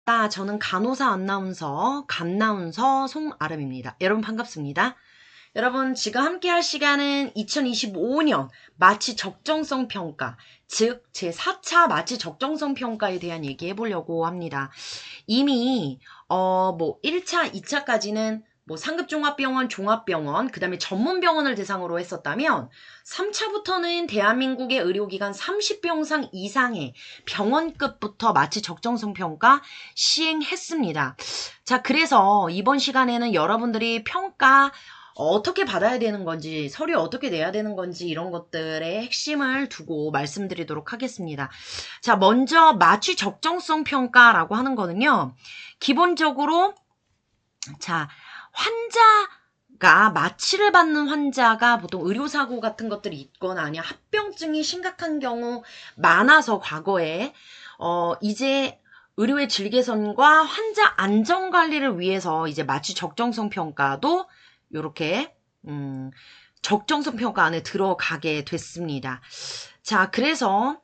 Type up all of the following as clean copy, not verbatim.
반갑다. 저는 간호사 아나운서, 간나운서 송아름입니다. 여러분 반갑습니다. 여러분 지금 함께 할 시간은 2025년 마취 적정성 평가, 즉 제4차 마취 적정성 평가에 대한 얘기 해보려고 합니다. 이미 1차, 2차까지는 상급종합병원, 종합병원, 그 다음에 전문병원을 대상으로 했었다면 3차부터는 대한민국의 의료기관 30병상 이상의 병원급부터 마취 적정성 평가 시행했습니다. 자, 그래서 이번 시간에는 여러분들이 평가 어떻게 받아야 되는 건지, 서류 어떻게 내야 되는 건지 이런 것들의 핵심을 두고 말씀드리도록 하겠습니다. 자, 먼저 마취 적정성 평가라고 하는 거는요. 기본적으로 자, 환자가 마취를 받는 환자가 보통 의료사고 같은 것들이 있거나 아니면 합병증이 심각한 경우 많아서 과거에 이제 의료의 질 개선과 환자 안전관리를 위해서 이제 마취 적정성 평가도 요렇게 적정성 평가 안에 들어가게 됐습니다. 자, 그래서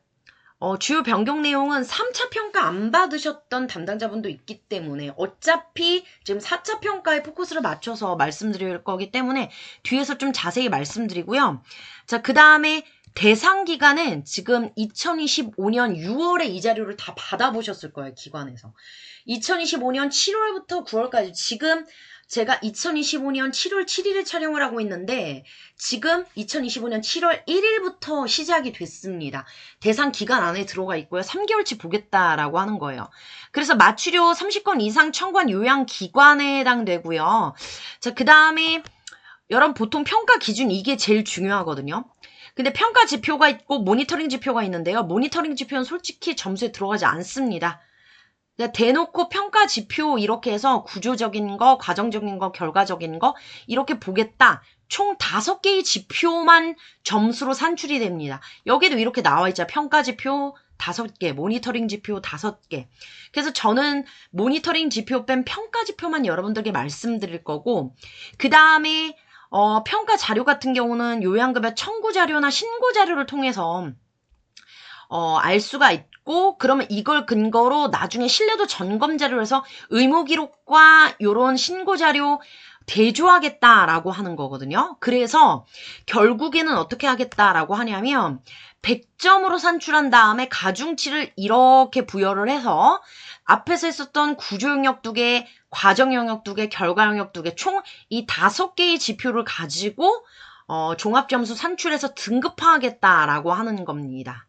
주요 변경 내용은 3차 평가 안 받으셨던 담당자분도 있기 때문에 어차피 지금 4차 평가에 포커스를 맞춰서 말씀드릴 거기 때문에 뒤에서 좀 자세히 말씀드리고요. 자, 그 다음에 대상 기간은 지금 2025년 6월에 이 자료를 다 받아보셨을 거예요, 기관에서. 2025년 7월부터 9월까지 지금 제가 2025년 7월 7일에 촬영을 하고 있는데 지금 2025년 7월 1일부터 시작이 됐습니다. 대상 기간 안에 들어가 있고요. 3개월치 보겠다라고 하는 거예요. 그래서 마취료 30건 이상 청구한 요양기관에 해당되고요. 자, 그 다음에 여러분 보통 평가 기준 이게 제일 중요하거든요. 근데 평가 지표가 있고 모니터링 지표가 있는데요. 모니터링 지표는 솔직히 점수에 들어가지 않습니다. 대놓고 평가 지표 이렇게 해서 구조적인 거, 과정적인 거, 결과적인 거 이렇게 보겠다. 총 5개의 지표만 점수로 산출이 됩니다. 여기도 이렇게 나와 있죠. 평가 지표 5개, 모니터링 지표 5개. 그래서 저는 모니터링 지표 뺀 평가 지표만 여러분들께 말씀드릴 거고 그 다음에 평가 자료 같은 경우는 요양급여 청구 자료나 신고 자료를 통해서 알 수가 있고 그러면 이걸 근거로 나중에 신뢰도 점검 자료를 해서 의무 기록과 요런 신고 자료 대조하겠다라고 하는 거거든요. 그래서 결국에는 어떻게 하겠다라고 하냐면 100점으로 산출한 다음에 가중치를 이렇게 부여를 해서 앞에서 했었던 구조 영역 2개, 과정 영역 2개, 결과 영역 2개 총 이 5개의 지표를 가지고 종합점수 산출해서 등급화하겠다라고 하는 겁니다.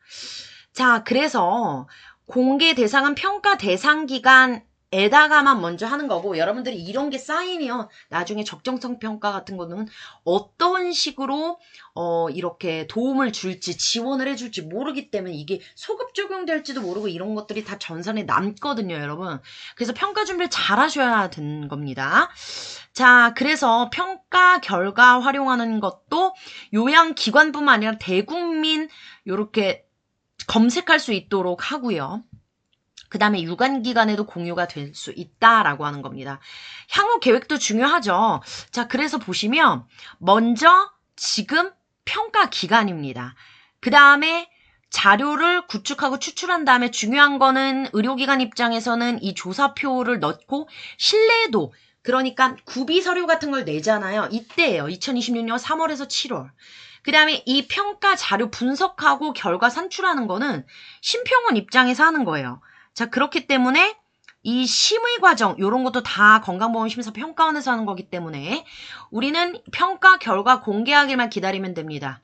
자, 그래서 공개 대상은 평가 대상 기간에다가만 먼저 하는 거고 여러분들이 이런 게 쌓이면 나중에 적정성 평가 같은 거는 어떤 식으로 이렇게 도움을 줄지 지원을 해줄지 모르기 때문에 이게 소급 적용될지도 모르고 이런 것들이 다 전산에 남거든요, 여러분. 그래서 평가 준비를 잘 하셔야 되는 겁니다. 자, 그래서 평가 결과 활용하는 것도 요양기관뿐만 아니라 대국민 요렇게 검색할 수 있도록 하고요. 그 다음에 유관기관에도 공유가 될 수 있다라고 하는 겁니다. 향후 계획도 중요하죠. 자, 그래서 보시면 먼저 지금 평가 기간입니다. 그 다음에 자료를 구축하고 추출한 다음에 중요한 거는 의료기관 입장에서는 이 조사표를 넣고 신뢰도 그러니까 구비 서류 같은 걸 내잖아요. 이때예요. 2026년 3월에서 7월. 그 다음에 이 평가 자료 분석하고 결과 산출하는 거는 심평원 입장에서 하는 거예요. 자, 그렇기 때문에 이 심의 과정 이런 것도 다 건강보험심사평가원에서 하는 거기 때문에 우리는 평가 결과 공개하기만 기다리면 됩니다.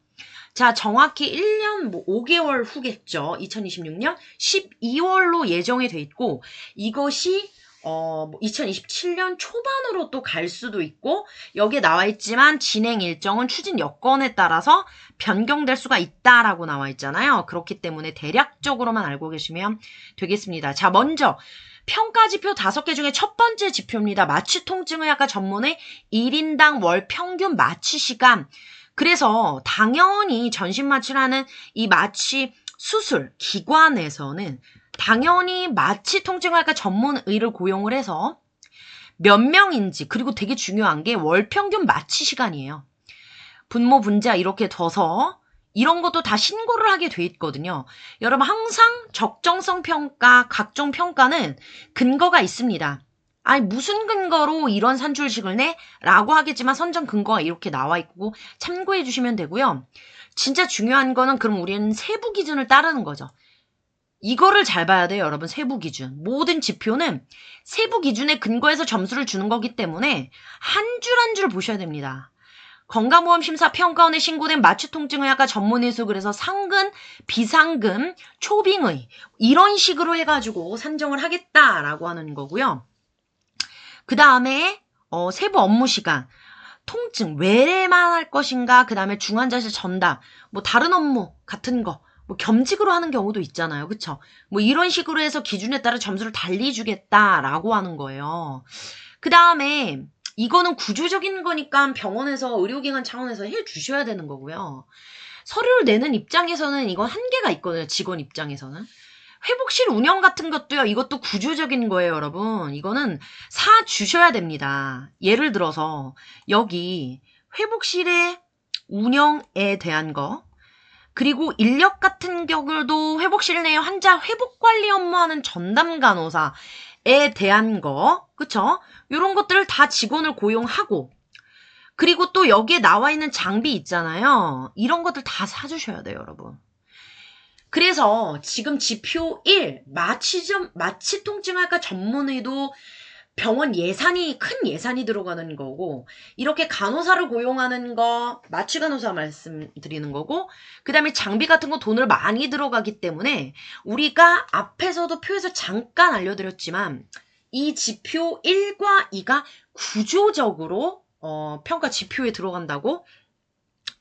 자, 정확히 1년 5개월 후겠죠. 2026년 12월로 예정이 돼 있고 이것이 2027년 초반으로 또 갈 수도 있고 여기에 나와 있지만 진행 일정은 추진 여건에 따라서 변경될 수가 있다라고 나와 있잖아요. 그렇기 때문에 대략적으로만 알고 계시면 되겠습니다. 자, 먼저 평가 지표 5개 중에 첫 번째 지표입니다. 마취통증의학과 전문의 1인당 월 평균 마취 시간. 그래서 당연히 전신마취를 하는 이 마취 수술 기관에서는 당연히 마취통증의학과 전문의를 고용을 해서 몇 명인지 그리고 되게 중요한 게 월 평균 마취 시간이에요. 분모 분자 이렇게 둬서 이런 것도 다 신고를 하게 돼 있거든요. 여러분 항상 적정성 평가, 각종 평가는 근거가 있습니다. 아니 무슨 근거로 이런 산출식을 내? 라고 하겠지만 선정 근거가 이렇게 나와 있고 참고해 주시면 되고요. 진짜 중요한 거는 그럼 우리는 세부 기준을 따르는 거죠. 이거를 잘 봐야 돼요, 여러분. 세부 기준. 모든 지표는 세부 기준에 근거해서 점수를 주는 거기 때문에 한 줄 한 줄 보셔야 됩니다. 건강보험심사평가원에 신고된 마취통증의학과 전문의수 그래서 상근, 비상근, 초빙의 이런 식으로 해가지고 산정을 하겠다라고 하는 거고요. 그 다음에 세부 업무 시간, 통증, 외래만 할 것인가, 그 다음에 중환자실 전담, 뭐 다른 업무 같은 거, 뭐 겸직으로 하는 경우도 있잖아요. 그쵸? 뭐 이런 식으로 해서 기준에 따라 점수를 달리 주겠다라고 하는 거예요. 그 다음에 이거는 구조적인 거니까 병원에서 의료기관 차원에서 해주셔야 되는 거고요. 서류를 내는 입장에서는 이건 한계가 있거든요. 직원 입장에서는. 회복실 운영 같은 것도요. 이것도 구조적인 거예요, 여러분. 이거는 사주셔야 됩니다. 예를 들어서 여기 회복실의 운영에 대한 거 그리고 인력 같은 경우도 회복실 내 환자 회복관리 업무하는 전담 간호사에 대한 거 그쵸? 이런 것들을 다 직원을 고용하고 그리고 또 여기에 나와 있는 장비 있잖아요. 이런 것들 다 사주셔야 돼요, 여러분. 그래서 지금 지표 1, 마취통증학과 전문의도 병원 예산이, 큰 예산이 들어가는 거고, 이렇게 간호사를 고용하는 거, 마취간호사 말씀드리는 거고, 그 다음에 장비 같은 거 돈을 많이 들어가기 때문에, 우리가 앞에서도 표에서 잠깐 알려드렸지만, 이 지표 1과 2가 구조적으로, 평가 지표에 들어간다고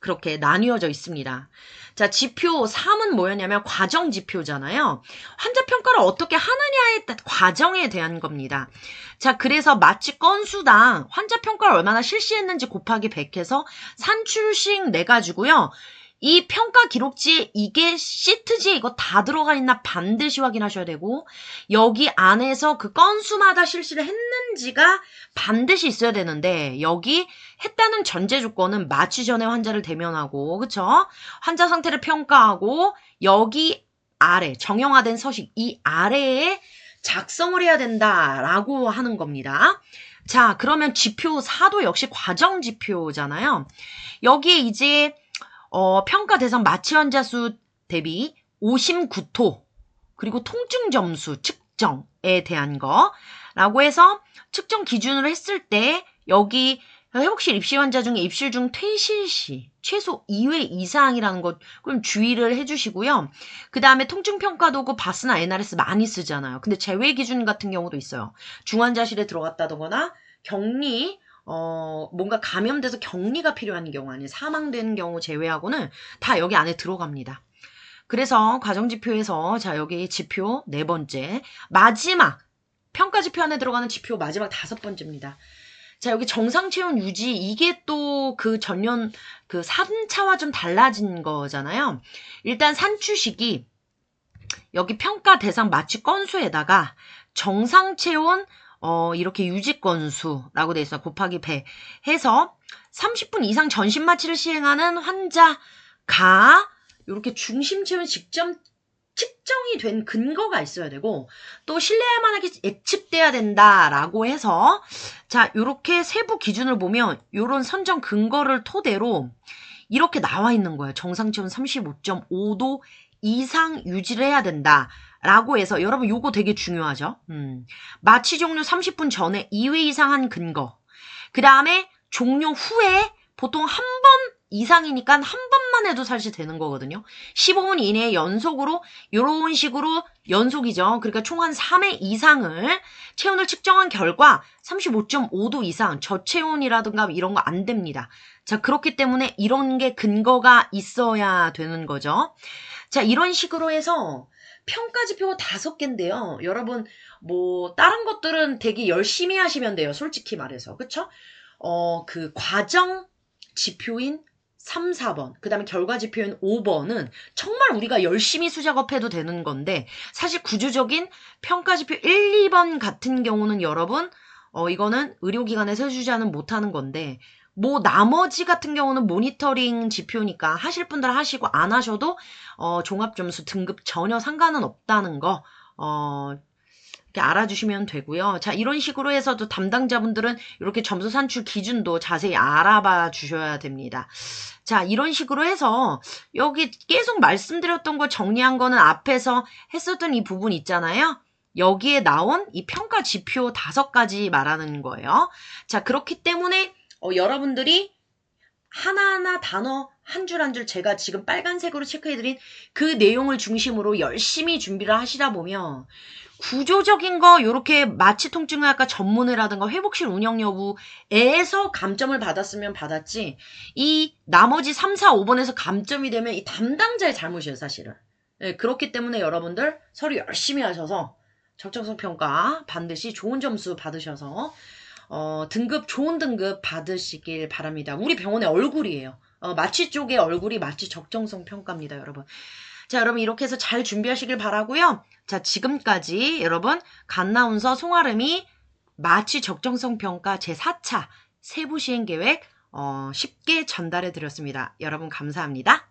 그렇게 나뉘어져 있습니다. 자, 지표 3은 뭐였냐면 과정 지표잖아요. 환자 평가를 어떻게 하느냐에 따른 과정에 대한 겁니다. 자, 그래서 마취 건수당 환자 평가를 얼마나 실시했는지 곱하기 100해서 산출식 내가지고요. 이 평가 기록지에 이게 시트지에 이거 다 들어가 있나 반드시 확인하셔야 되고 여기 안에서 그 건수마다 실시를 했는지가 반드시 있어야 되는데 여기 했다는 전제 조건은 마취 전에 환자를 대면하고 그쵸? 환자 상태를 평가하고 여기 아래 정형화된 서식 이 아래에 작성을 해야 된다라고 하는 겁니다. 자, 그러면 지표 4도 역시 과정 지표잖아요. 여기에 이제 평가 대상 마취 환자 수 대비 오심 구토 그리고 통증 점수 측정에 대한 거라고 해서 측정 기준으로 했을 때 여기 회복실 입시 환자 중에 입실 중 퇴실 시 최소 2회 이상이라는 것 그럼 주의를 해주시고요. 그 다음에 통증평가 도구 바스나 NRS 많이 쓰잖아요. 근데 제외 기준 같은 경우도 있어요. 중환자실에 들어갔다거나 격리 뭔가 감염돼서 격리가 필요한 경우 아니면 사망되는 경우 제외하고는 다 여기 안에 들어갑니다. 그래서 과정지표에서 자 여기 지표 4번째 마지막 평가지표 안에 들어가는 지표 마지막 5번째입니다. 자 여기 정상체온 유지 이게 또 그 전년 그 3차와 좀 달라진 거잖아요. 일단 산출식이 여기 평가 대상 마취 건수에다가 정상체온 이렇게 유지 건수라고 돼 있어요. 곱하기 100 해서 30분 이상 전신 마취를 시행하는 환자가 이렇게 중심 체온 직접 측정이 된 근거가 있어야 되고 또 신뢰할 만하게 예측돼야 된다라고 해서 자 이렇게 세부 기준을 보면 이런 선정 근거를 토대로 이렇게 나와 있는 거예요. 정상체온 35.5도 이상 유지를 해야 된다. 라고 해서 여러분 요거 되게 중요하죠. 마취 종료 30분 전에 2회 이상 한 근거. 그 다음에 종료 후에 보통 한 번 이상이니까 한 번만 해도 사실 되는 거거든요. 15분 이내에 연속으로 이런 식으로 연속이죠. 그러니까 총 한 3회 이상을 체온을 측정한 결과 35.5도 이상 저체온이라든가 이런 거 안 됩니다. 자 그렇기 때문에 이런 게 근거가 있어야 되는 거죠. 자 이런 식으로 해서 평가지표가 5개인데요. 여러분 뭐 다른 것들은 되게 열심히 하시면 돼요. 솔직히 말해서. 그쵸? 그 과정 지표인 3, 4번, 그 다음에 결과 지표인 5번은 정말 우리가 열심히 수작업해도 되는 건데 사실 구조적인 평가지표 1, 2번 같은 경우는 여러분 이거는 의료기관에서 해주지 않으면 못하는 건데 뭐 나머지 같은 경우는 모니터링 지표니까 하실 분들 하시고 안 하셔도 종합점수 등급 전혀 상관은 없다는 거 이렇게 알아주시면 되고요. 자, 이런 식으로 해서도 담당자분들은 이렇게 점수 산출 기준도 자세히 알아봐 주셔야 됩니다. 자, 이런 식으로 해서 여기 계속 말씀드렸던 거 정리한 거는 앞에서 했었던 이 부분 있잖아요. 여기에 나온 이 평가 지표 5가지 말하는 거예요. 자, 그렇기 때문에 여러분들이 하나하나 단어 한 줄 한 줄 제가 지금 빨간색으로 체크해드린 그 내용을 중심으로 열심히 준비를 하시다 보면 구조적인 거 요렇게 마취통증의학과 전문의라든가 회복실 운영 여부에서 감점을 받았으면 받았지 이 나머지 3, 4, 5번에서 감점이 되면 이 담당자의 잘못이에요 사실은. 네, 그렇기 때문에 여러분들 서류 열심히 하셔서 적정성 평가 반드시 좋은 점수 받으셔서 좋은 등급 받으시길 바랍니다. 우리 병원의 얼굴이에요. 마취 쪽의 얼굴이 마취 적정성 평가입니다, 여러분. 자, 여러분 이렇게 해서 잘 준비하시길 바라고요. 자, 지금까지 여러분 갓나운서 송아름이 마취 적정성 평가 제4차 세부 시행 계획 쉽게 전달해 드렸습니다. 여러분 감사합니다.